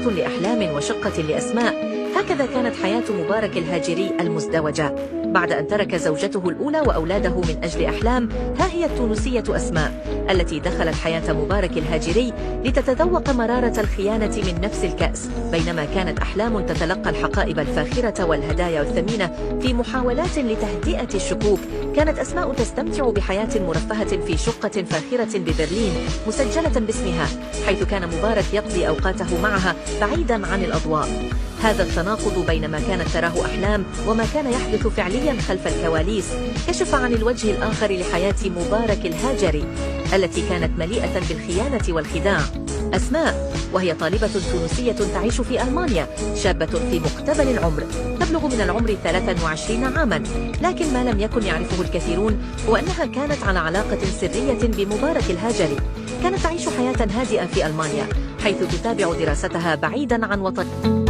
حقيقة لأحلام وشقة لأسماء. هكذا كانت حياة مبارك الهاجري المزدوجة. بعد أن ترك زوجته الأولى وأولاده من أجل أحلام، ها هي التونسية أسماء التي دخلت حياة مبارك الهاجري لتتذوق مرارة الخيانة من نفس الكأس. بينما كانت أحلام تتلقى الحقائب الفاخرة والهدايا الثمينة في محاولات لتهدئة الشكوك، كانت أسماء تستمتع بحياة مرفهة في شقة فاخرة ببرلين مسجلة باسمها، حيث كان مبارك يقضي أوقاته معها بعيدا عن الأضواء. هذا التناقض بين ما كانت تراه أحلام وما كان يحدث فعليا خلف الكواليس كشف عن الوجه الآخر لحياة مبارك الهاجري التي كانت مليئة بالخيانة والخداع. أسماء، وهي طالبة تونسية تعيش في ألمانيا، شابة في مقتبل العمر، تبلغ من العمر 23 عاما، لكن ما لم يكن يعرفه الكثيرون هو أنها كانت على علاقة سرية بمبارك الهاجري. كانت تعيش حياة هادئة في ألمانيا، حيث تتابع دراستها بعيدا عن وطنها.